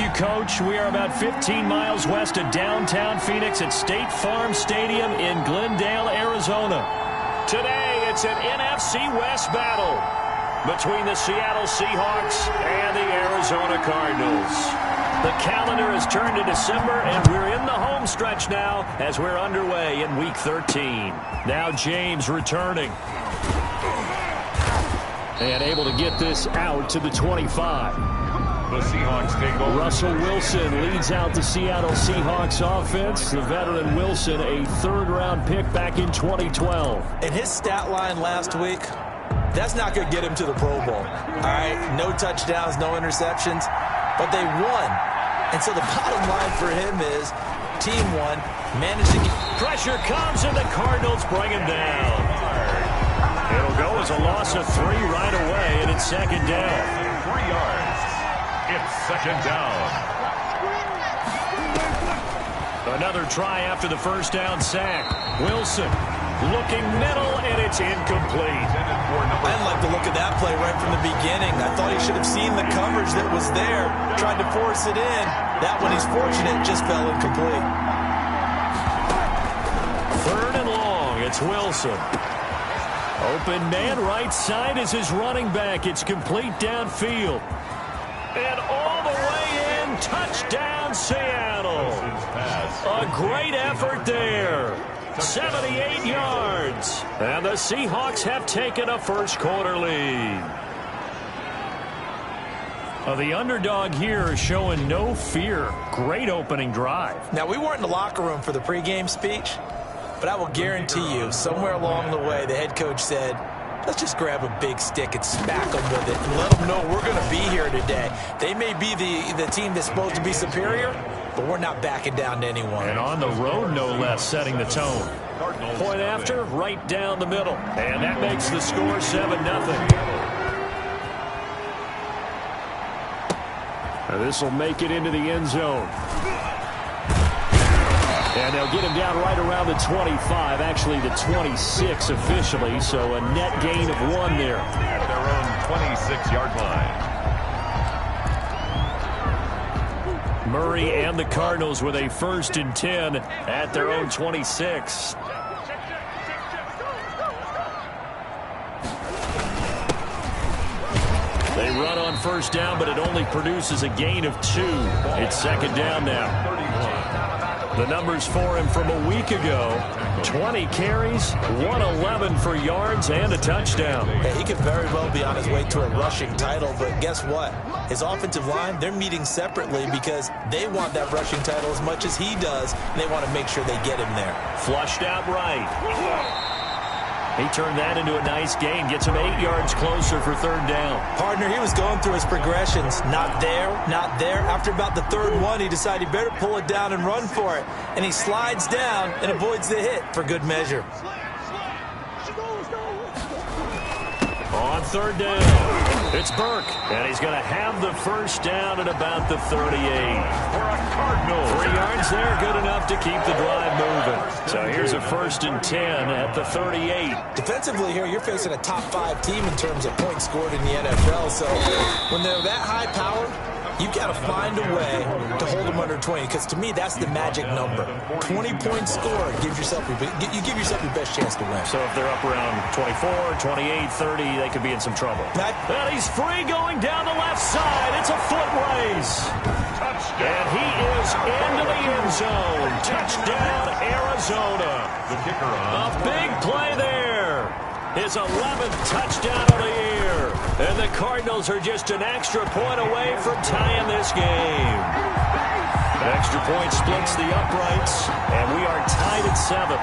you, Coach. We are about 15 miles west of downtown Phoenix at State Farm Stadium in Glendale, Arizona. Today, it's an NFC West battle between the Seattle Seahawks and the Arizona Cardinals. The calendar has turned to December, and we're in the home stretch now as we're underway in Week 13. Now James returning. And able to get this out to the 25. The Seahawks take over. Russell Wilson leads out the Seattle Seahawks offense. The veteran Wilson, a third-round pick back in 2012. And his stat line last week, that's not going to get him to the Pro Bowl. All right, no touchdowns, no interceptions, but they won. And so the bottom line for him is team won, managed to get... Pressure comes, and the Cardinals bring him down. It'll go as a loss of 3 right away, and it's second down. 3 yards. It's second down. Another try after the first down sack. Wilson looking middle, and it's incomplete. I didn't like the look of that play right from the beginning. I thought he should have seen the coverage that was there, tried to force it in. That one, he's fortunate, just fell incomplete. Third and long, it's Wilson. Open man right side is his running back. It's complete downfield. And all the way in, touchdown Seattle. A great effort there. 78 yards. And the Seahawks have taken a first-quarter lead. The underdog here is showing no fear. Great opening drive. Now, we weren't in the locker room for the pregame speech, but I will guarantee you, somewhere along the way, the head coach said, let's just grab a big stick and smack them with it and let them know we're going to be here today. They may be the team that's supposed to be superior, but we're not backing down to anyone. And on the road, no less, setting the tone. Point after, right down the middle. And that makes the score 7-0. This will make it into the end zone. And they'll get him down right around the 25, actually the 26 officially, so a net gain of 1 there. At their own 26-yard line. Murray and the Cardinals with a 1st and 10 at their own 26. They run on first down, but it only produces a gain of 2. It's second down now. The numbers for him from a week ago: 20 carries, 111 for yards, and a touchdown. Hey, he could very well be on his way to a rushing title, but guess what? His offensive line, they're meeting separately because they want that rushing title as much as he does, and they want to make sure they get him there. Flushed out right. He turned that into a nice gain. Gets him 8 yards closer for third down. Partner, he was going through his progressions. Not there, not there. After about the third one, he decided he better pull it down and run for it. And he slides down and avoids the hit for good measure. On third down, it's Burke. And he's going to have the first down at about the 38. For a Cardinal. 3 yards there, good enough to keep the drive moving. So here's a 1st and 10 at the 38. Defensively here, you're facing a top 5 team in terms of points scored in the NFL. So when they're that high powered, you've got to find a way to hold them under 20, because to me, that's the magic number. 20-point score gives yourself your best chance to win. So if they're up around 24, 28, 30, they could be in some trouble. And he's free going down the left side. It's a foot race. Touchdown. And he is into the end zone. Touchdown, Arizona. The kicker on. A big play there. His 11th touchdown of the year. And the Cardinals are just an extra point away from tying this game. Extra point splits the uprights, and we are tied at 7.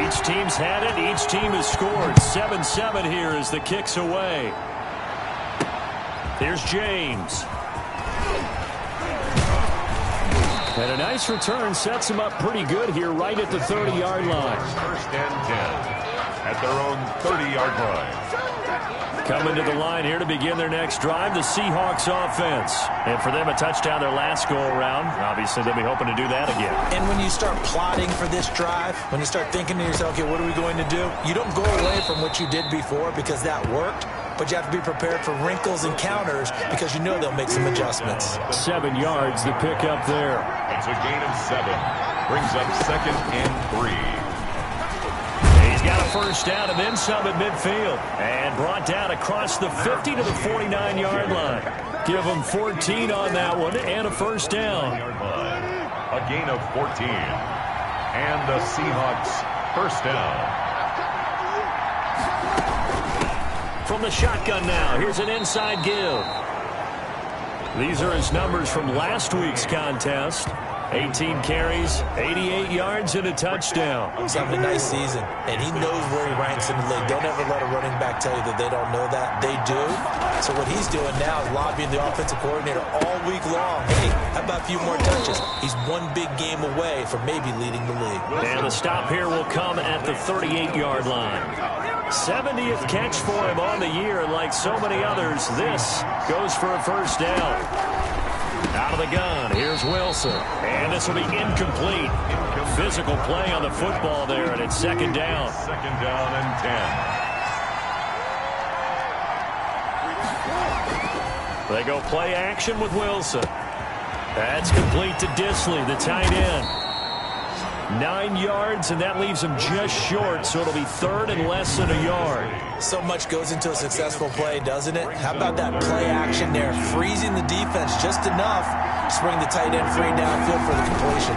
Each team's had it. Each team has scored. 7-7 here as the kick's away. Here's James. And a nice return sets him up pretty good here right at the 30-yard line. 1st and 10. at their own 30-yard line. Coming to the line here to begin their next drive, the Seahawks offense. And for them, a touchdown their last go-around. Obviously, they'll be hoping to do that again. And when you start plotting for this drive, when you start thinking to yourself, okay, what are we going to do? You don't go away from what you did before because that worked, but you have to be prepared for wrinkles and counters because you know they'll make some adjustments. 7 yards, the pickup there. It's a gain of 7. Brings up 2nd and 3. He's got a first down and then some at midfield. And brought down across the 50 to the 49-yard line. Give him 14 on that one and a first down. A gain of 14. And the Seahawks first down. From the shotgun now, here's an inside give. These are his numbers from last week's contest. 18 carries, 88 yards, and a touchdown. He's having a nice season, and he knows where he ranks in the league. Don't ever let a running back tell you that they don't know that. They do. So what he's doing now is lobbying the offensive coordinator all week long. Hey, how about a few more touches? He's one big game away from maybe leading the league. And the stop here will come at the 38-yard line. 70th catch for him on the year, and like so many others, this goes for a first down. Out of the gun, here's Wilson. And this will be incomplete. Physical play on the football there, and it's 2nd down. 2nd down and 10. They go play action with Wilson. That's complete to Disley, the tight end. 9 yards, and that leaves him just short, so it'll be 3rd and less than a yard. So much goes into a successful play, doesn't it? How about that play action there, freezing the defense just enough to bring the tight end free downfield for the completion.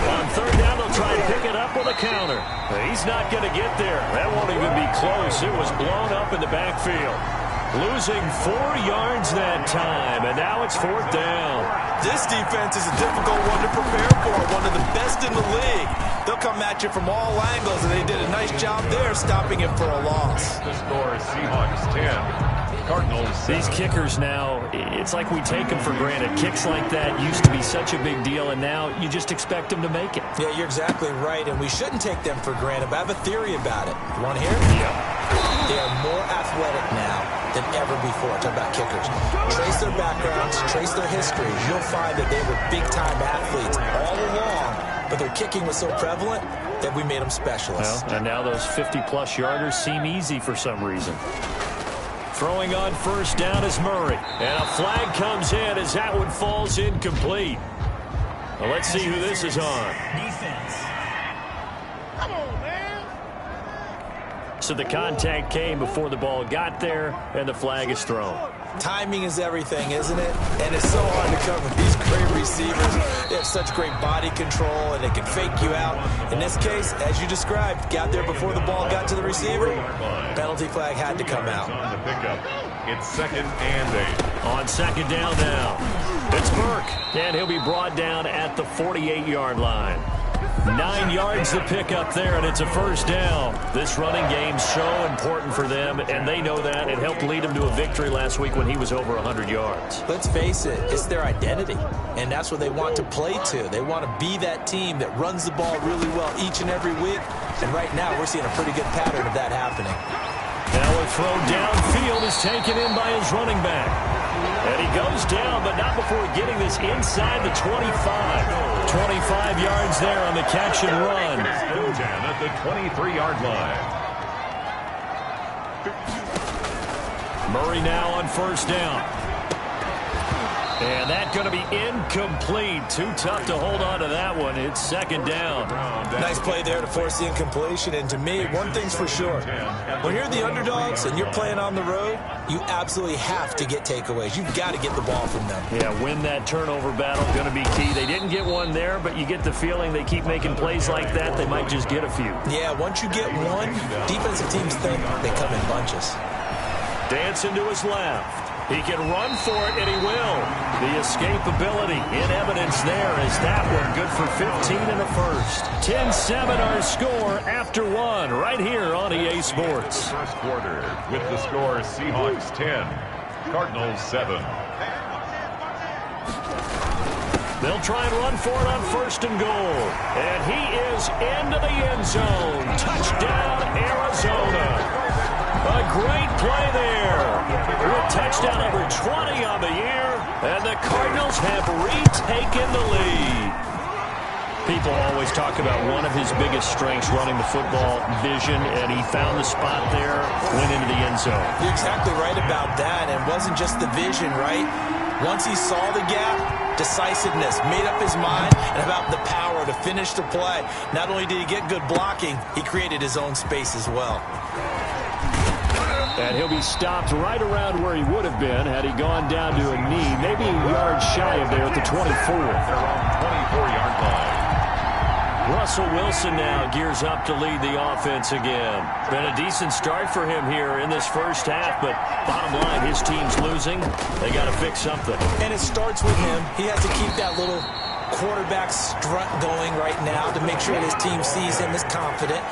On 3rd down, they'll try and pick it up with a counter. He's not going to get there. That won't even be close. It was blown up in the backfield. Losing 4 yards that time, and now it's 4th down. This defense is a difficult one to prepare for, one of the best in the league. They'll come at you from all angles, and they did a nice job there stopping him for a loss. The score is Seahawks 10, Cardinals 7. These kickers now, it's like we take them for granted. Kicks like that used to be such a big deal, and now you just expect them to make it. Yeah, you're exactly right, and we shouldn't take them for granted, but I have a theory about it. You want to hear it? Yeah. They are more athletic now than ever before. Talk about kickers. Trace their backgrounds, trace their history. You'll find that they were big-time athletes all along, but their kicking was so prevalent that we made them specialists. Well, and now those 50-plus yarders seem easy for some reason. Throwing on first down is Murray. And a flag comes in as that one falls incomplete. Well, let's see who this is on. Defense. Come on, man. So the contact came before the ball got there, and the flag is thrown. Timing is everything, isn't it? And it's so hard to cover these great receivers. They have such great body control, and they can fake you out. In this case, as you described, got there before the ball got to the receiver. Penalty flag had to come out. On the pickup, it's 2nd and 8. On 2nd down now, it's Burke, and he'll be brought down at the 48-yard line. 9 yards to pick up there, and it's a first down. This running game's so important for them, and they know that. It helped lead them to a victory last week when he was over 100 yards. Let's face it, it's their identity, and that's what they want to play to. They want to be that team that runs the ball really well each and every week, and right now we're seeing a pretty good pattern of that happening. Now a throw downfield is taken in by his running back. And he goes down, but not before getting this inside the 25. 25 yards there on the catch and run. At the 23-yard line. Murray now on first down. And that's going to be incomplete. Too tough to hold on to that one. It's 2nd down. Nice play there to force the incompletion. And to me, one thing's for sure. When you're the underdogs and you're playing on the road, you absolutely have to get takeaways. You've got to get the ball from them. Yeah, win that turnover battle, going to be key. They didn't get one there, but you get the feeling they keep making plays like that, they might just get a few. Yeah, once you get one, defensive teams think they come in bunches. Dancing to his left. He can run for it, and he will. The escapability in evidence there as that one good for 15 in the first. 10-7 our score after one right here on EA Sports. First quarter with the score Seahawks 10, Cardinals 7. They'll try and run for it on 1st and goal. And he is into the end zone. Touchdown, Arizona. play there. With touchdown number 20 on the year, and the Cardinals have retaken the lead. People always talk about one of his biggest strengths running the football, vision, and he found the spot there, went into the end zone. You're exactly right about that, and it wasn't just the vision, right? Once he saw the gap, decisiveness, made up his mind, and about the power to finish the play. Not only did he get good blocking, he created his own space as well. And he'll be stopped right around where he would have been had he gone down to a knee, maybe a yard shy of there at the 24. They're on 24-yard line. Russell Wilson now gears up to lead the offense again. Been a decent start for him here in this first half, but bottom line, his team's losing. They got to fix something. And it starts with him. He has to keep that little quarterback strut going right now to make sure his team sees him as confident.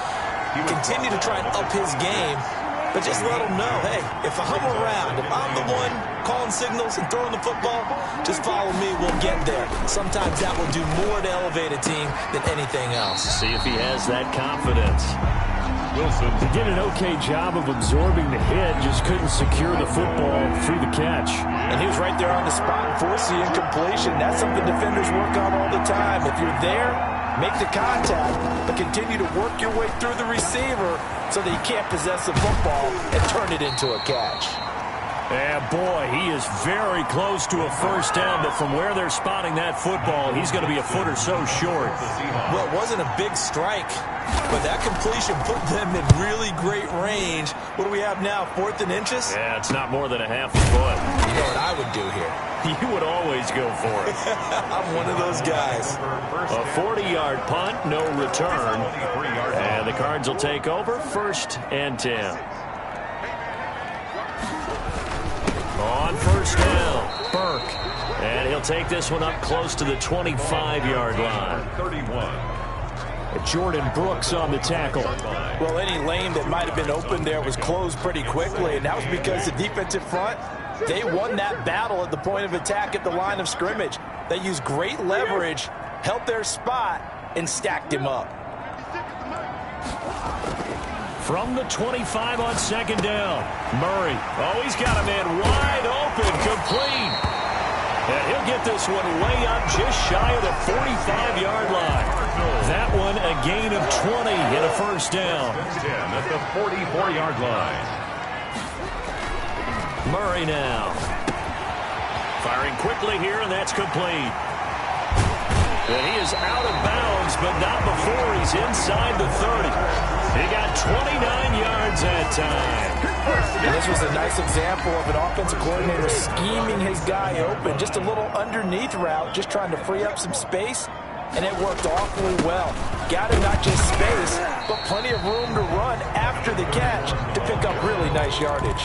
Continue to try and up his game, but just let him know, hey, if I'm around, if I'm the one calling signals and throwing the football, just follow me, we'll get there. Sometimes that will do more to elevate a team than anything else. See if he has that confidence. Wilson Did an okay job of absorbing the hit, just couldn't secure the football through the catch. And he was right there on the spot and forced the incompletion. That's something defenders work on all the time. If you're there, make the contact, but continue to work your way through the receiver so that he can't possess the football and turn it into a catch. And boy, he is very close to a first down, but from where they're spotting that football, he's going to be a foot or so short. Well, it wasn't a big strike, but that completion put them in really great range. What do we have now, 4th and inches? Yeah, it's not more than a half a foot. You know what I would do here? You would always go for it. I'm one of those guys. A 40-yard punt, no return. And the Cards will take over, 1st and 10. On first down, Burke. And he'll take this one up close to the 25-yard line. 31. Jordan Brooks on the tackle. Well, any lane that might have been open there was closed pretty quickly, and that was because the defensive front, they won that battle at the point of attack at the line of scrimmage. They used great leverage, held their spot, and stacked him up. From the 25 on 2nd down, Murray. Oh, he's got a man wide open, complete. And he'll get this one way up just shy of the 45-yard line. That one a gain of 20 and a first down. 10 at the 44-yard line. Murray now. Firing quickly here, and that's complete. And he is out of bounds, but not before he's inside the 30. He got 29 yards that time. And this was a nice example of an offensive coordinator scheming his guy open. Just a little underneath route, just trying to free up some space, and it worked awfully well. Got him not just space, but plenty of room to run after the catch to pick up really nice yardage.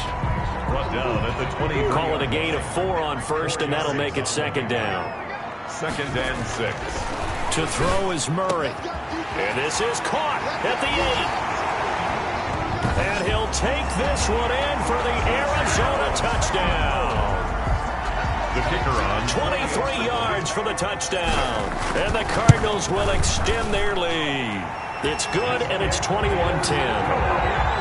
Brought down at the 20. Call it a gain of 4 on first, and that'll make it 2nd down. 2nd and 6. To throw is Murray. And this is caught at the 8. And he'll take this one in for the Arizona touchdown. The kicker on 23 yards for the touchdown. And the Cardinals will extend their lead. It's good, and it's 21-10.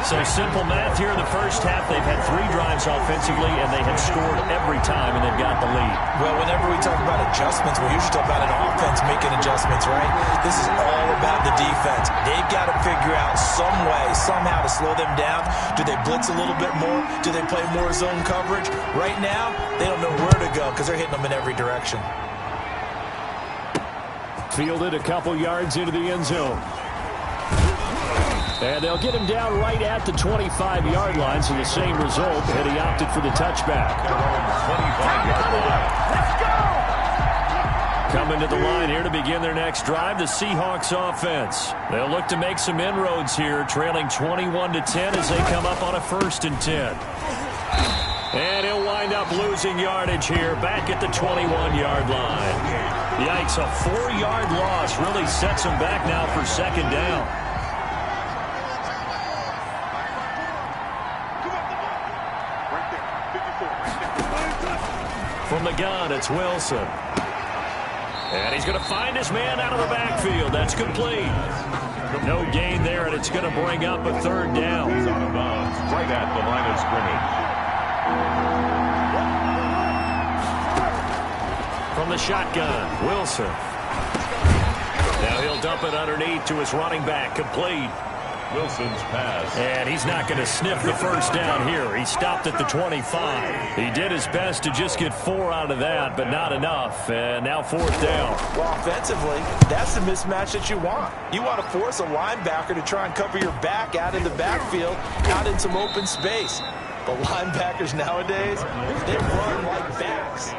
So simple math here in the first half. They've had 3 drives offensively, and they have scored every time, and they've got the lead. Well, whenever we talk about adjustments, we usually talk about an offense making adjustments, right? This is all about the defense. They've got to figure out some way, somehow to slow them down. Do they blitz a little bit more? Do they play more zone coverage? Right now, they don't know where to go because they're hitting them in every direction. Fielded a couple yards into the end zone. And they'll get him down right at the 25-yard line, so the same result, and he opted for the touchback. 25-yard line. Coming to the line here to begin their next drive, the Seahawks offense. They'll look to make some inroads here, trailing 21-10 as they come up on a 1st and 10. And he'll wind up losing yardage here, back at the 21-yard line. Yikes, a 4-yard loss really sets him back now for 2nd down. From the gun, it's Wilson. And he's going to find his man out of the backfield. That's complete. No gain there, and it's going to bring up a third down. He's out of bounds right at the line of scrimmage. From the shotgun, Wilson. Now he'll dump it underneath to his running back, complete. Wilson's pass. And he's not going to sniff the first down here. He stopped at the 25. He did his best to just get 4 out of that, but not enough. And now fourth down. Well, offensively, that's the mismatch that you want. You want to force a linebacker to try and cover your back out in the backfield, out in some open space. But linebackers nowadays, they run like backs.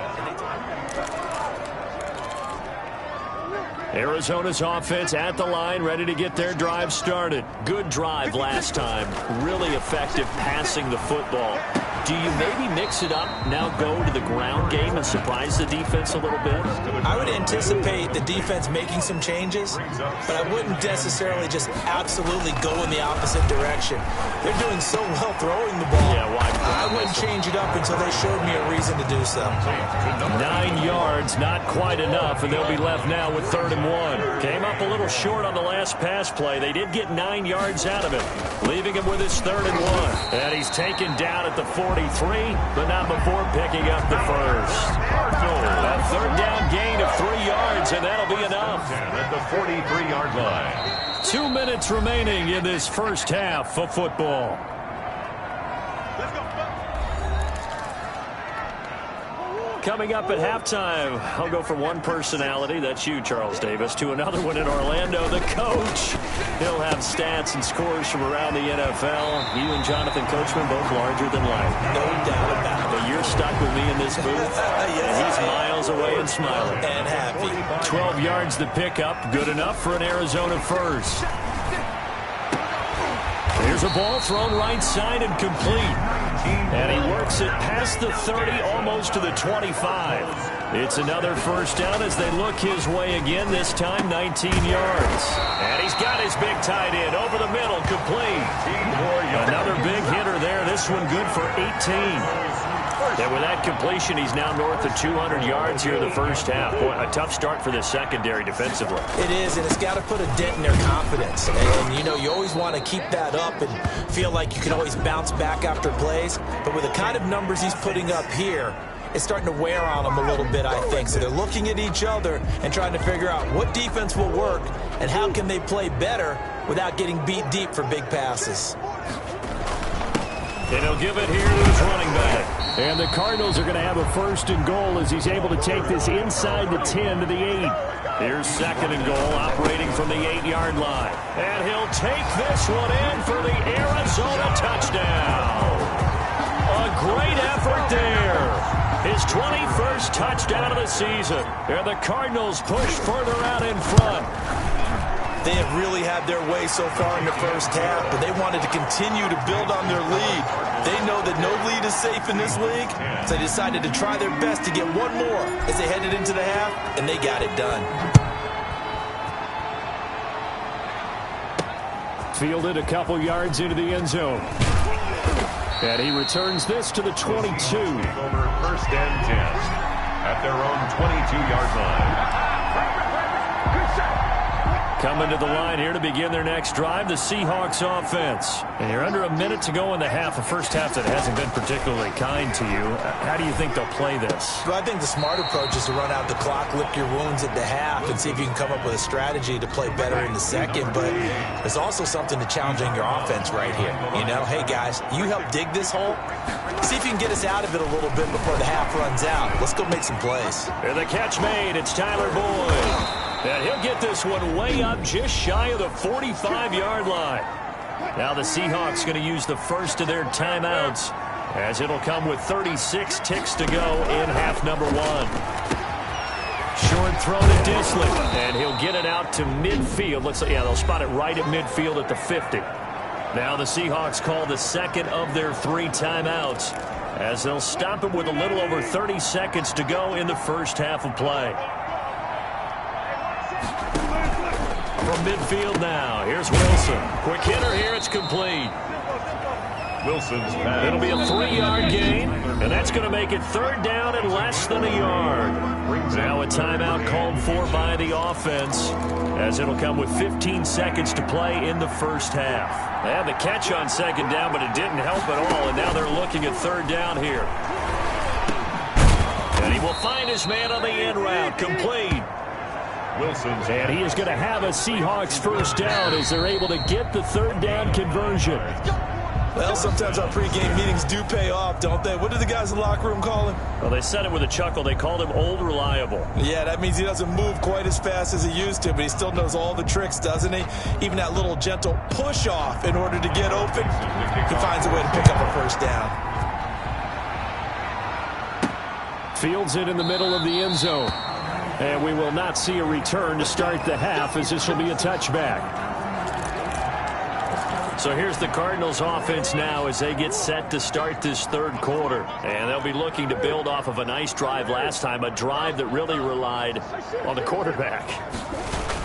Arizona's offense at the line, ready to get their drive started. Good drive last time. Really effective passing the football. Do you maybe mix it up, now go to the ground game and surprise the defense a little bit? I would anticipate the defense making some changes, but I wouldn't necessarily just absolutely go in the opposite direction. They're doing so well throwing the ball. Yeah, I wouldn't change it up until they showed me a reason to do so. 9 yards, not quite enough, and they'll be left now with 3rd and 1. Came up a little short on the last pass play. They did get 9 yards out of it, leaving him with his 3rd and 1. And he's taken down at the 43, but not before picking up the first. A 3rd down gain of 3 yards, and that'll be enough. At the 43-yard line. 2 minutes remaining in this first half of football. Coming up at halftime, I'll go from one personality, that's you, Charles Davis, to another one in Orlando, the coach. He'll have stats and scores from around the NFL. You and Jonathan Coachman both larger than life. No doubt about it. But you're stuck with me in this booth, and he's miles away and smiling. And happy. 12 yards to pick up, good enough for an Arizona first. Here's a ball thrown right side and complete. And he works it past the 30, almost to the 25. It's another first down as they look his way again, this time 19 yards. And he's got his big tight end over the middle, complete. Another big hitter there, this one good for 18. And with that completion, he's now north of 200 yards here in the first half. Boy, a tough start for the secondary defensively. It is, and it's got to put a dent in their confidence. And, you know, you always want to keep that up and feel like you can always bounce back after plays. But with the kind of numbers he's putting up here, it's starting to wear on them a little bit, I think. So they're looking at each other and trying to figure out what defense will work and how can they play better without getting beat deep for big passes. And he'll give it here to his running back. And the Cardinals are going to have a 1st and goal as he's able to take this inside the 10 to the 8. Here's 2nd and goal, operating from the 8-yard line. And he'll take this one in for the Arizona touchdown. A great effort there. His 21st touchdown of the season. And the Cardinals push further out in front. They have really had their way so far in the first half, but they wanted to continue to build on their lead. They know that no lead is safe in this league, so they decided to try their best to get one more as they headed into the half, and they got it done. Fielded a couple yards into the end zone. And he returns this to the 22. Over 1st and 10 at their own 22-yard line. Coming to the line here to begin their next drive, the Seahawks offense. And you're under a minute to go in the half, a first half that hasn't been particularly kind to you. How do you think they'll play this? Well, I think the smart approach is to run out the clock, lick your wounds at the half, and see if you can come up with a strategy to play better in the second. But there's also something to challenging your offense right here. You know, hey, guys, you help dig this hole. See if you can get us out of it a little bit before the half runs out. Let's go make some plays. And the catch made. It's Tyler Boyd. And he'll get this one way up just shy of the 45-yard line. Now the Seahawks going to use the first of their timeouts as it'll come with 36 ticks to go in half number 1. Short throw to Disley, and he'll get it out to midfield. Looks like, yeah, they'll spot it right at midfield at the 50. Now the Seahawks call the second of their 3 timeouts as they'll stop it with a little over 30 seconds to go in the first half of play. From midfield now, here's Wilson. Quick hitter here, it's complete. Wilson's pass. It'll be a 3-yard gain, and that's going to make it 3rd down and less than a yard. Now a timeout called for by the offense, as it'll come with 15 seconds to play in the first half. They had the catch on 2nd down, but it didn't help at all, and now they're looking at 3rd down here. And he will find his man on the end route, complete. Wilson's And he is going to have a Seahawks 1st down as they're able to get the 3rd down conversion. Well, sometimes our pregame meetings do pay off, don't they? What did the guys in the locker room call him? Well, they said it with a chuckle. They called him Old Reliable. Yeah, that means he doesn't move quite as fast as he used to, but he still knows all the tricks, doesn't he? Even that little gentle push-off in order to get open, he finds a way to pick up a 1st down. Fields it in the middle of the end zone. And we will not see a return to start the half, as this will be a touchback. So here's the Cardinals offense now as they get set to start this 3rd quarter. And they'll be looking to build off of a nice drive last time, a drive that really relied on the quarterback.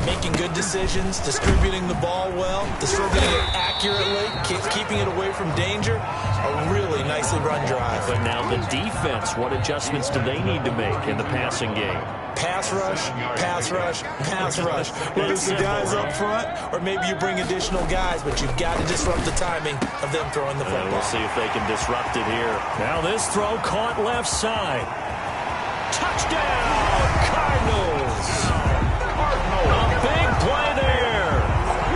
Making good decisions, distributing the ball well, distributing it accurately, keeping it away from danger. A really nicely run drive. But now the defense, what adjustments do they need to make in the passing game? Pass rush, pass rush, pass rush. Whether it's the guys up front or maybe you bring additional guys, but you've got to disrupt the timing of them throwing the football. We'll see if they can disrupt it here. Now this throw caught left side. Touchdown, Cardinals. A big play there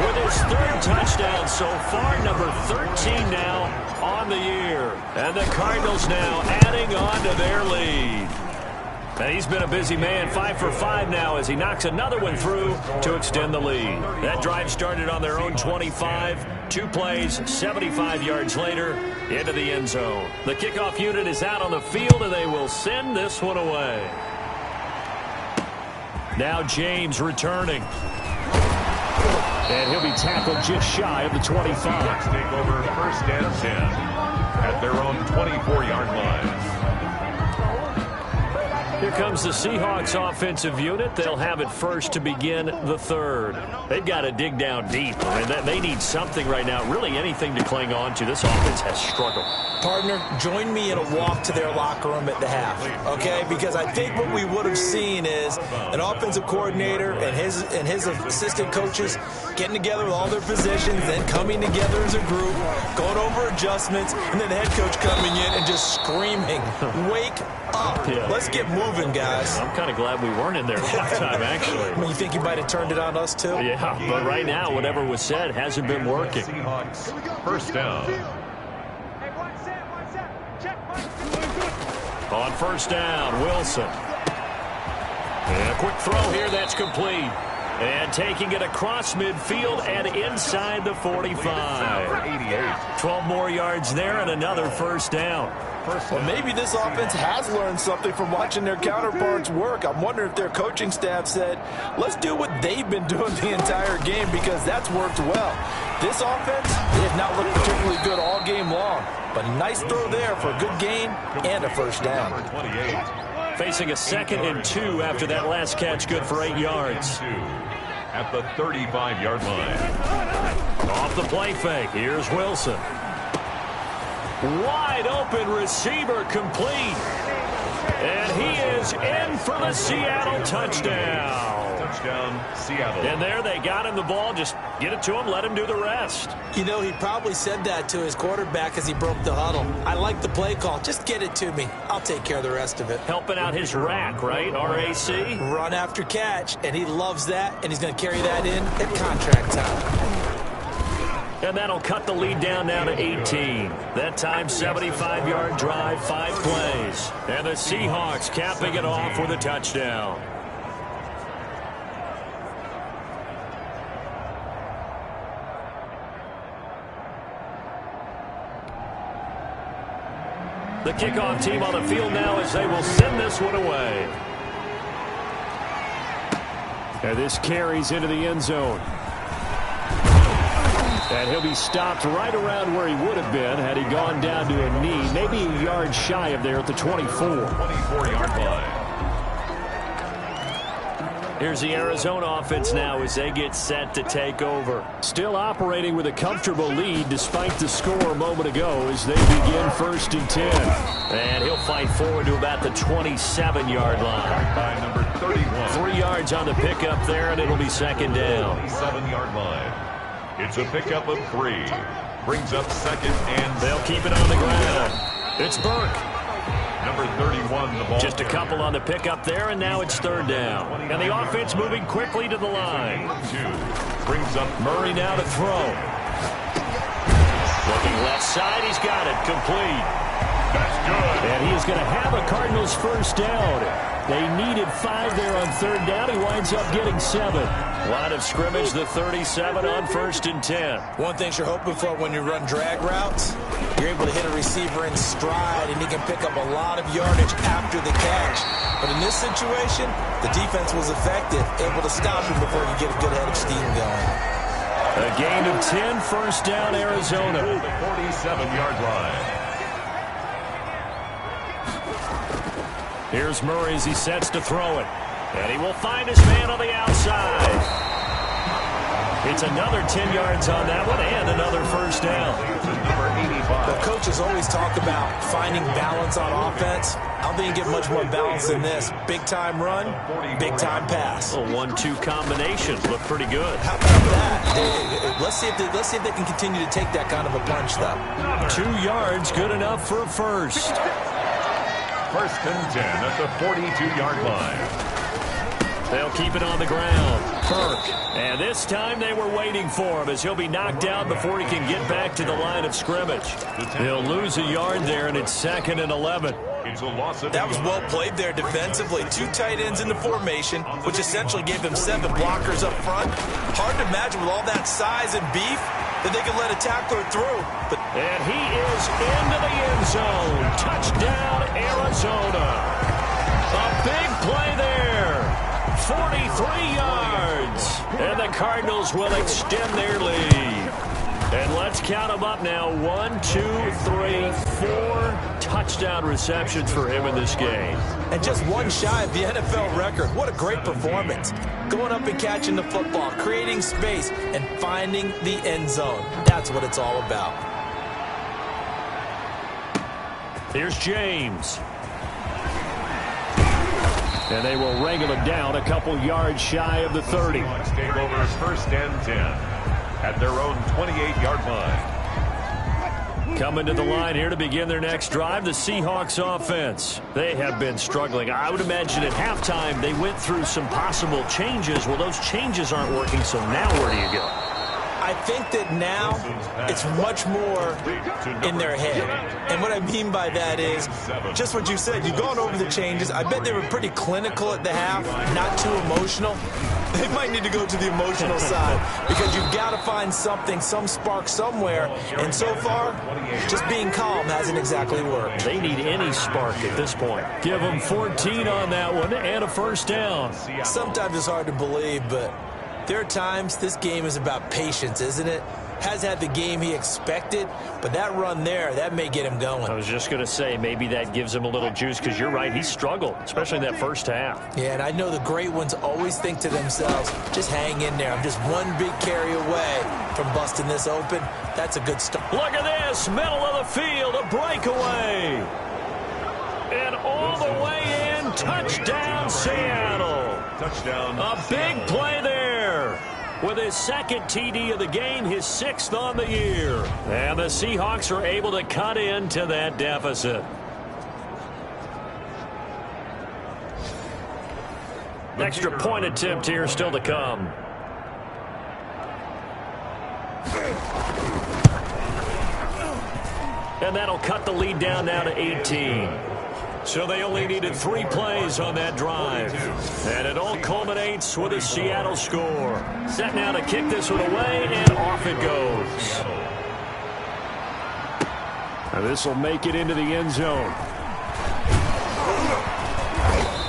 with his 3rd touchdown so far, number 13 now on the year. And the Cardinals now adding on to their lead. And he's been a busy man, 5 for 5 now as he knocks another one through to extend the lead. That drive started on their own 25. 2 plays, 75 yards later, into the end zone. The kickoff unit is out on the field, and they will send this one away. Now James returning. And he'll be tackled just shy of the 25. Seahawks take over 1st and 10 at their own 24-yard line. Here comes the Seahawks offensive unit. They'll have it first to begin the 3rd. They've got to dig down deep. I mean, they need something right now, really anything to cling on to. This offense has struggled. Partner, join me in a walk to their locker room at the half, okay? Because I think what we would have seen is an offensive coordinator and his assistant coaches getting together with all their positions, then coming together as a group, going over adjustments, and then the head coach coming in and just screaming, "Wake up. Yeah. Let's get moving, guys." I'm kind of glad we weren't in there at that time, actually. I mean, you think you might have turned it on us, too? Yeah, but right now, whatever was said hasn't been working. Seahawks 1st down. On 1st down, Wilson. And a quick throw here, that's complete. And taking it across midfield and inside the 45. 12 more yards there and another 1st down. Well, maybe this offense has learned something from watching their counterparts work. I'm wondering if their coaching staff said, let's do what they've been doing the entire game, because that's worked well. This offense, they have not looked particularly good all game long. But nice throw there for a good gain and a 1st down. Facing a 2nd and 2 after that last catch, good for 8 yards. At the 35-yard line. Off the play fake, here's Wilson. Wide open receiver, complete. And he is in for the Seattle touchdown. Touchdown, Seattle. And there they got him the ball. Just get it to him, let him do the rest. You know, he probably said that to his quarterback as he broke the huddle. I like the play call. Just get it to me. I'll take care of the rest of it. Helping out his rack, right? RAC? Run after catch, and he loves that, and he's going to carry that in at contract time. And that'll cut the lead down now to 18. That time, 75-yard drive, 5 plays. And the Seahawks capping it off with a touchdown. The kickoff team on the field now as they will send this one away. And this carries into the end zone. And he'll be stopped right around where he would have been had he gone down to a knee, maybe a yard shy of there at the 24. 24-yard line. Here's the Arizona offense now as they get set to take over. Still operating with a comfortable lead despite the score a moment ago as they begin 1st and 10. And he'll fight forward to about the 27-yard line. By number 31. 3 yards on the pickup there, and it'll be 2nd down. 27-yard line. It's a pickup of 3. Brings up 2nd and... They'll keep it on the ground. It's Burke. Number 31, the ball. Just a couple on the pickup there, and now it's 3rd down. And the offense moving quickly to the line. 2. Brings up Murray now to throw. Looking left side, he's got it. Complete. That's good. And he is going to have a Cardinals 1st down. They needed 5 there on 3rd down. He winds up getting 7. Line of scrimmage, the 37 on 1st and 10. One thing you're hoping for when you run drag routes, you're able to hit a receiver in stride, and he can pick up a lot of yardage after the catch. But in this situation, the defense was effective, able to stop him before he get a good head of steam going. A gain of 10, 1st down, Arizona. The 47-yard line. Here's Murray as he sets to throw it. And he will find his man on the outside. It's another 10 yards on that one and another 1st down. Number 85. The coaches always talk about finding balance on offense. I don't think you get much more balance than this. Big-time run, big-time pass. A 1-2 combination. Look pretty good. How about that? Let's see if they can continue to take that kind of a punch, though. 2 yards, good enough for a 1st. 1st and 10 at the 42-yard line. They'll keep it on the ground. Burke. And this time they were waiting for him as he'll be knocked down before he can get back to the line of scrimmage. He'll lose a yard there, and it's 2nd and 11. It's a loss of That was well played there defensively. 2 tight ends in the formation, which essentially gave them 7 blockers up front. Hard to imagine with all that size and beef that they could let a tackler through. But And he is into the end zone. Touchdown, Arizona. A big play there. 43 yards. And the Cardinals will extend their lead. And let's count them up now. 1, 2, 3, 4 touchdown receptions for him in this game. And just one shy of the NFL record. What a great performance. Going up and catching the football, creating space, and finding the end zone. That's what it's all about. Here's James. And they will wrangle him down a couple yards shy of the 30. Take over 1st and 10 at their own 28-yard line. Coming to the line here to begin their next drive, the Seahawks offense. They have been struggling. I would imagine at halftime they went through some possible changes. Well, those changes aren't working, so now where do you go? I think that now it's much more in their head. And what I mean by that is just what you said. You've gone over the changes. I bet they were pretty clinical at the half, not too emotional. They might need to go to the emotional side because you've got to find something, some spark somewhere. And so far, just being calm hasn't exactly worked. They need any spark at this point. Give them 14 on that one and a 1st down. Sometimes it's hard to believe, but there are times this game is about patience, isn't it? Has had the game he expected, but that run there, that may get him going. I was just going to say, maybe that gives him a little juice because you're right, he struggled, especially in that 1st half. Yeah, and I know the great ones always think to themselves, just hang in there. I'm just one big carry away from busting this open. That's a good start. Look at this, middle of the field, a breakaway. And all the way in, touchdown Seattle. Touchdown. A big play there. With his 2nd TD of the game, his 6th on the year. And the Seahawks are able to cut into that deficit. Extra point attempt here still to come. And that'll cut the lead down now to 18. So they only needed 3 plays on that drive. And it all culminates with a Seattle score. Set now to kick this one away, and off it goes. And this will make it into the end zone.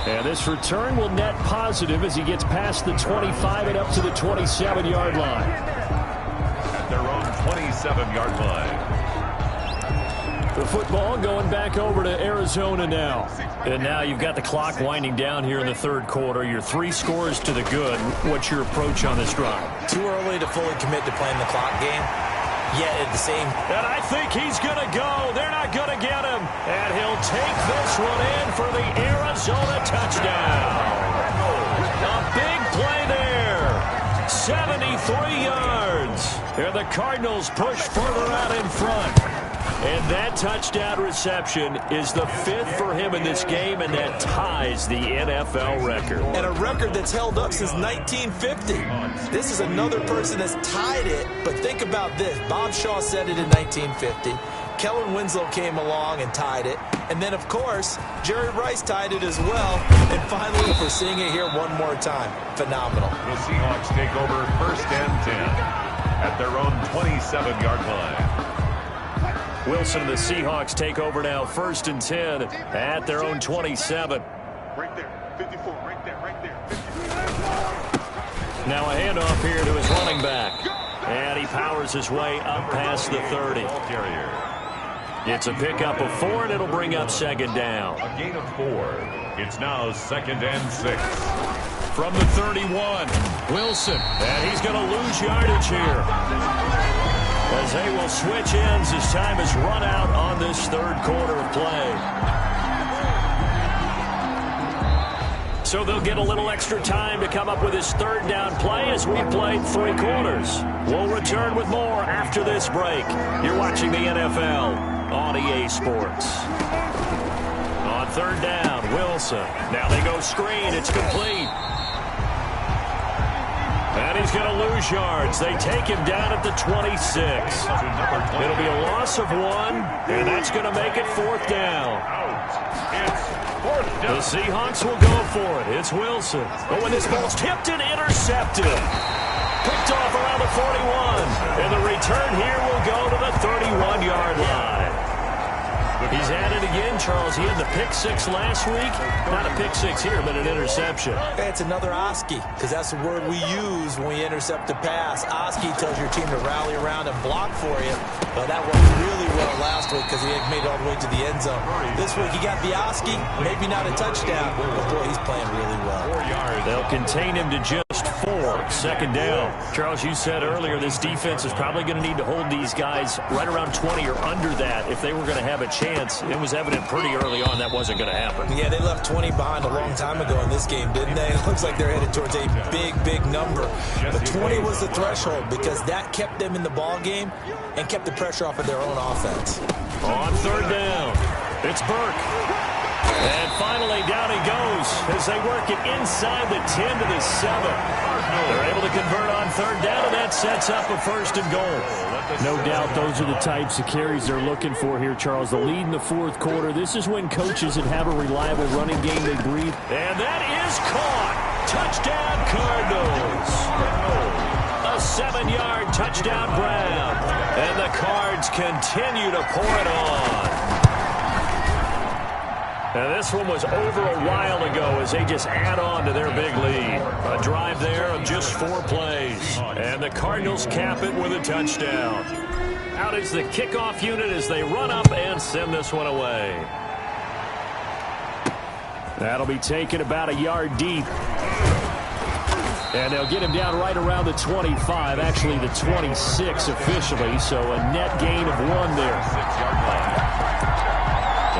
And this return will net positive as he gets past the 25 and up to the 27-yard line. At their own 27-yard line. The the football going back over to Arizona now. And now you've got the clock winding down here in the third quarter. You're 3 scores to the good. What's your approach on this drive? Too early to fully commit to playing the clock game. Yet at the same... And I think he's going to go. They're not going to get him. And he'll take this one in for the Arizona touchdown. A big play there. 73 yards. And the Cardinals push further out in front. And that touchdown reception is the 5th for him in this game, and that ties the NFL record. And a record that's held up since 1950. This is another person that's tied it, but think about this. Bob Shaw said it in 1950. Kellen Winslow came along and tied it. And then, of course, Jerry Rice tied it as well. And finally, we're seeing it here one more time. Phenomenal. The Seahawks take over 1st and 10 at their own 27-yard line. Wilson and the Seahawks take over now 1st and 10 at their own 27. Right there, 54, right there. 54. Now a handoff here to his running back. And he powers his way up past the 30. It's a pickup of 4, and it'll bring up 2nd down. A gain of 4. It's now 2nd and 6. From the 31, Wilson. And he's going to lose yardage here, as they will switch ends as time has run out on this third quarter of play. So they'll get a little extra time to come up with his 3rd down play as we played 3 quarters. We'll return with more after this break. You're watching the NFL on EA Sports. On 3rd down, Wilson. Now they go screen. It's complete. And he's going to lose yards. They take him down at the 26. It'll be a loss of 1, and that's going to make it 4th down. The Seahawks will go for it. It's Wilson. Oh, and this ball's tipped and intercepted. Picked off around the 41. And the return here will go to the 31-yard line. He's at it again, Charles. He had the pick 6 last week. Not a pick 6 here, but an interception. It's another Oski, because that's the word we use when we intercept a pass. Oski tells your team to rally around and block for you. But that worked really well last week because he had made it all the way to the end zone. This week he got the Oski, maybe not a touchdown, but boy, he's playing really well. They'll contain him to just 4. 2nd down. Charles, you said earlier this defense is probably going to need to hold these guys right around 20 or under that if they were going to have a chance. It was evident pretty early on that wasn't going to happen. Yeah, they left 20 behind a long time ago in this game, didn't they? It looks like they're headed towards a big number. But 20 was the threshold because that kept them in the ball game and kept the pressure off of their own offense. On 3rd down, it's Burke. And finally, down he goes as they work it inside the 10 to the 7. They're able to convert on 3rd down, and that sets up a 1st and goal. No doubt those are the types of carries they're looking for here, Charles. The lead in the 4th quarter. This is when coaches that have a reliable running game, they breathe. And that is caught. Touchdown, Cardinals. A 7-yard touchdown grab. And the Cards continue to pour it on. Now, this one was over a while ago as they just add on to their big lead. A drive there of just 4 plays. And the Cardinals cap it with a touchdown. Out is the kickoff unit as they run up and send this one away. That'll be taken about a yard deep. And they'll get him down right around the 25, actually the 26 officially. So a net gain of 1 there.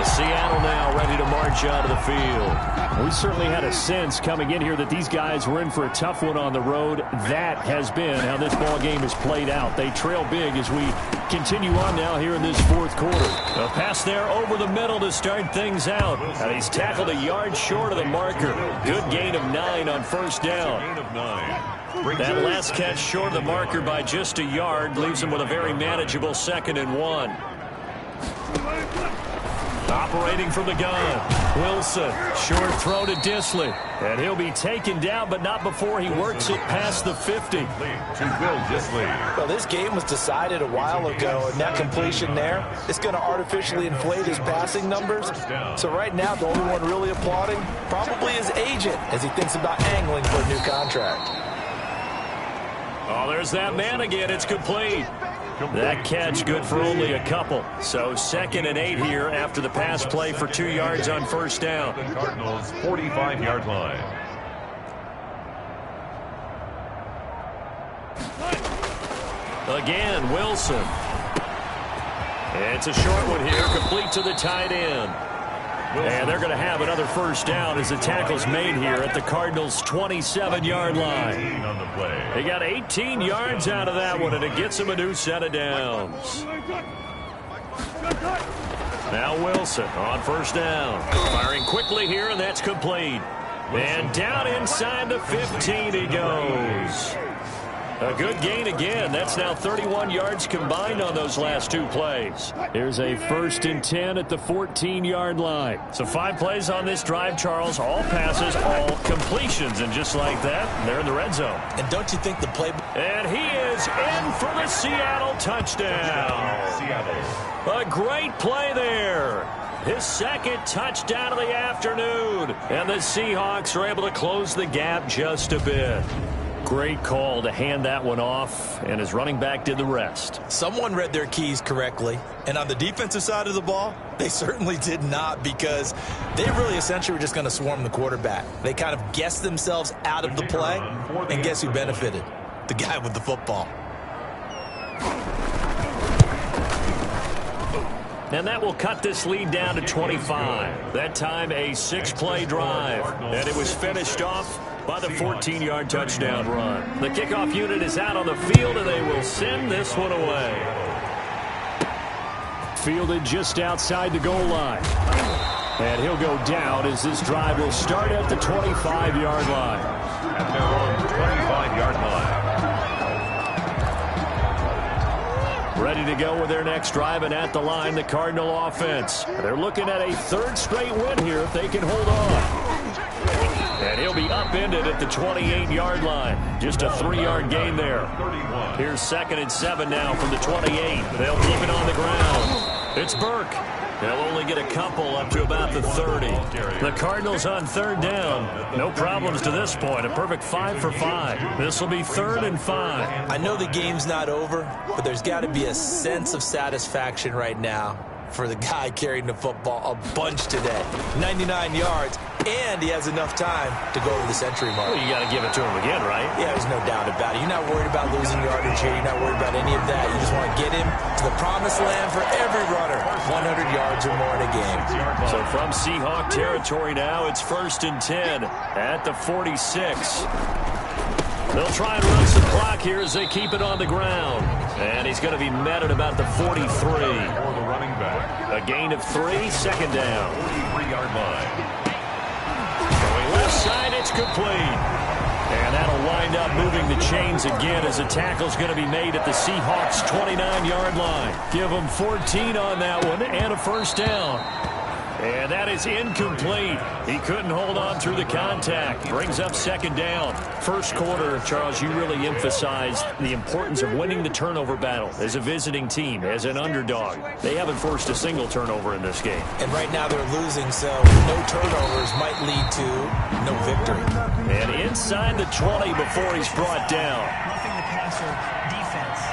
Seattle now ready to march out of the field. We certainly had a sense coming in here that these guys were in for a tough one on the road. That has been how this ball game is played out. They trail big as we continue on now here in this 4th quarter. A pass there over the middle to start things out. And he's tackled a yard short of the marker. Good gain of 9 on 1st down. That last catch short of the marker by just a yard leaves him with a very manageable 2nd and 1. Operating from the gun, Wilson, short throw to Disley, and he'll be taken down, but not before he works it past the 50. To Will Disley. Well, this game was decided a while ago, and that completion there is going to artificially inflate his passing numbers. So right now, the only one really applauding probably his agent as he thinks about angling for a new contract. Oh, there's that man again. It's complete. That catch good for only a couple. So 2nd and 8 here after the pass play for 2 yards on first down. The Cardinals' 45-yard line. Again, Wilson. It's a short one here, complete to the tight end. And they're going to have another first down as the tackle's made here at the Cardinals' 27-yard line. They got 18 yards out of that one, and it gets them a new set of downs. Now Wilson on first down. Firing quickly here, and that's complete. And down inside the 15 he goes. A good gain again. That's now 31 yards combined on those last 2 plays. Here's a 1st and 10 at the 14-yard line. So 5 plays on this drive, Charles. All passes, all completions. And just like that, they're in the red zone. And don't you think the play... And he is in for the Seattle touchdown. A great play there. His 2nd touchdown of the afternoon. And the Seahawks are able to close the gap just a bit. Great call to hand that one off, and his running back did the rest. Someone read their keys correctly, and on the defensive side of the ball, they certainly did not, because they really essentially were just going to swarm the quarterback. They kind of guessed themselves out of the play, and guess who benefited? The guy with the football. And that will cut this lead down to 25. That time a 6-play drive, and it was finished off by the 14-yard touchdown run. The kickoff unit is out on the field, and they will send this one away. Fielded just outside the goal line. And he'll go down as this drive will start at the 25-yard line. At their own 25-yard line. Ready to go with their next drive, and at the line, the Cardinal offense. They're looking at a 3rd straight win here if they can hold on. And he'll be upended at the 28-yard line. Just a 3-yard gain there. Here's 2nd and 7 now from the 28. They'll keep it on the ground. It's Burke. They'll only get a couple up to about the 30. The Cardinals on 3rd down. No problems to this point. A perfect 5 for 5. This will be 3rd and 5. I know the game's not over, but there's got to be a sense of satisfaction right now for the guy carrying the football a bunch today. 99 yards, and he has enough time to go over the century mark. Well, you got to give it to him again, right? Yeah, there's no doubt about it. You're not worried about losing yardage here. You're not worried about any of that. You just want to get him to the promised land for every runner. 100 yards or more in a game. So from Seahawk territory now, it's 1st and 10 at the 46. They'll try and run some clock here as they keep it on the ground. And he's going to be met at about the 43. For the running back. A gain of 3, 2nd down. 43-yard line. Going left side, it's complete. And that'll wind up moving the chains again as the tackle's going to be made at the Seahawks' 29-yard line. Give them 14 on that one and a 1st down. And that is incomplete. He couldn't hold on through the contact. Brings up 2nd down. First quarter, Charles, you really emphasized the importance of winning the turnover battle as a visiting team, as an underdog. They haven't forced a single turnover in this game. And right now they're losing, so no turnovers might lead to no victory. And inside the 20 before he's brought down. Roughing the passer defense.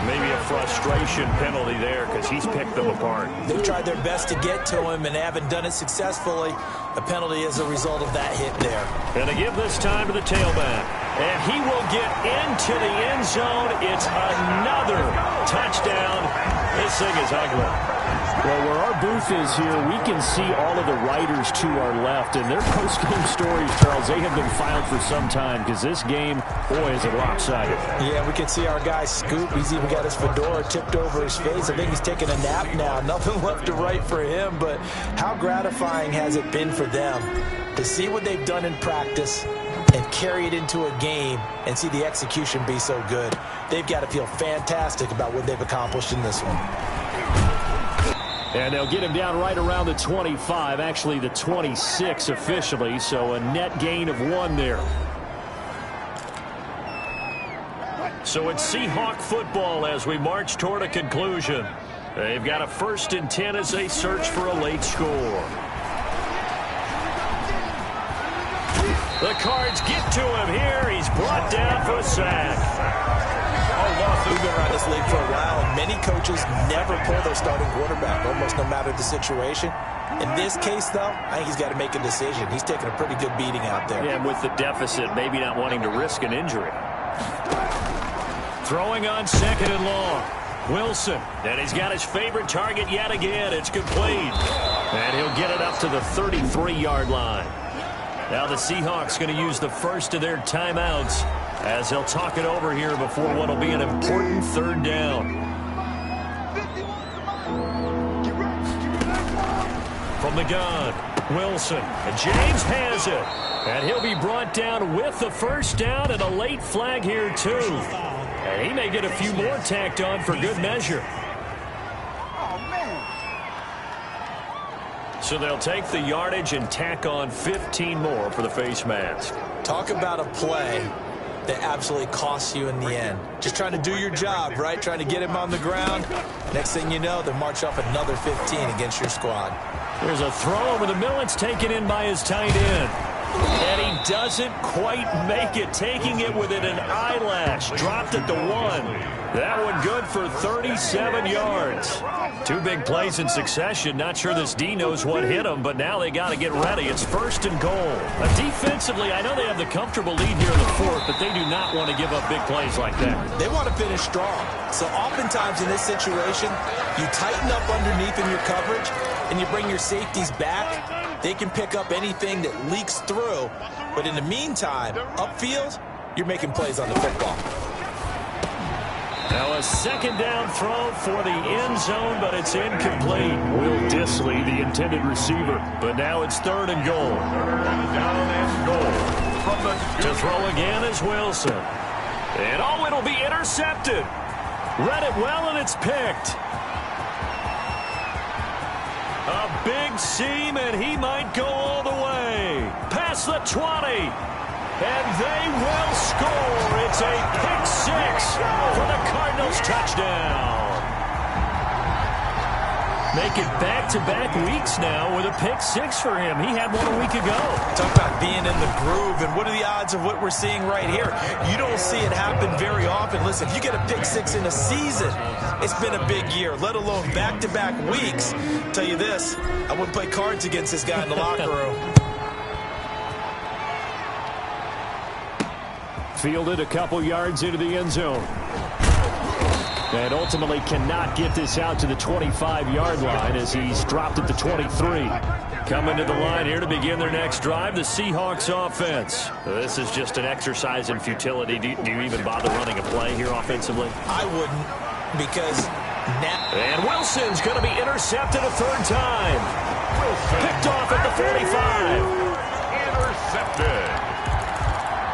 Maybe a frustration penalty there because he's picked them apart. They've tried their best to get to him and haven't done it successfully. A penalty is a result of that hit there. And they give this time to the tailback. And he will get into the end zone. It's another touchdown. This thing is ugly. Well, where our booth is here, we can see all of the writers to our left. And their post-game stories, Charles, they have been filed for some time because this game, boy, is it lopsided. Yeah, we can see our guy Scoop. He's even got his fedora tipped over his face. I think he's taking a nap now. Nothing left to write for him, but how gratifying has it been for them to see what they've done in practice and carry it into a game and see the execution be so good. They've got to feel fantastic about what they've accomplished in this one. And they'll get him down right around the 25, actually the 26 officially, so a net gain of 1 there. So it's Seahawk football as we march toward a conclusion. They've got a 1st and 10 as they search for a late score. The Cards get to him here. He's brought down for a sack. league for a while, and many coaches never pull their starting quarterback, almost no matter the situation. In this case, though, I think he's got to make a decision. He's taking a pretty good beating out there. Yeah, and with the deficit, maybe not wanting to risk an injury. Throwing on 2nd and long. Wilson, and he's got his favorite target yet again. It's complete. And he'll get it up to the 33-yard line. Now the Seahawks going to use the first of their timeouts as they'll talk it over here before what will be an important 3rd down. From the gun, Wilson, and James has it. And he'll be brought down with the 1st down and a late flag here too. And he may get a few more tacked on for good measure. So they'll take the yardage and tack on 15 more for the face mask. Talk about a play that absolutely costs you in the end. Just trying to do your job, right? Trying to get him on the ground. Next thing you know, they'll march off another 15 against your squad. There's a throw over the middle. It's taken in by his tight end. And he doesn't quite make it, taking it within an eyelash. Dropped at the 1. That one good for 37 yards. 2 big plays in succession. Not sure this D knows what hit him, but now they got to get ready. It's 1st and goal. Defensively, I know they have the comfortable lead here in the 4th, but they do not want to give up big plays like that. They want to finish strong. So oftentimes in this situation, you tighten up underneath in your coverage, and you bring your safeties back. They can pick up anything that leaks through. But in the meantime, upfield, you're making plays on the football. Now a 2nd down throw for the end zone, but it's incomplete. Will Dissly, the intended receiver. But now it's 3rd and goal. 3rd down and goal. From the to throw again is Wilson. And oh, it'll be intercepted. Read it well, and it's picked. A big seam, and he might go all the way. Past the 20. And they will score. It's a pick 6 for the Cardinals touchdown. Make it back-to-back weeks now with a pick 6 for him. He had one a week ago. Talk about being in the groove, and what are the odds of what we're seeing right here? You don't see it happen very often. Listen, if you get a pick 6 in a season, it's been a big year, let alone back-to-back weeks. Tell you this, I wouldn't play cards against this guy in the locker room. Fielded a couple yards into the end zone. And ultimately cannot get this out to the 25-yard line as he's dropped at the 23. Coming to the line here to begin their next drive, the Seahawks offense. This is just an exercise in futility. Do you even bother running a play here offensively? I wouldn't, because now... And Wilson's going to be intercepted a 3rd time. Picked off at the 45. Intercepted.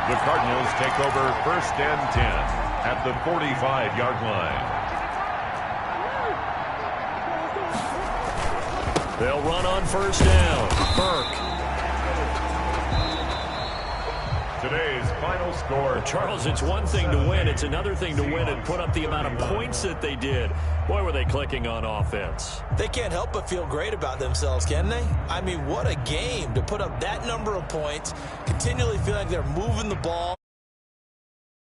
The Cardinals take over 1st and 10 at the 45-yard line. They'll run on 1st down. Burke. Today's final score. Charles, it's one thing to win. It's another thing to win and put up the amount of points that they did. Boy, were they clicking on offense. They can't help but feel great about themselves, can they? I mean, what a game to put up that number of points, continually feel like they're moving the ball.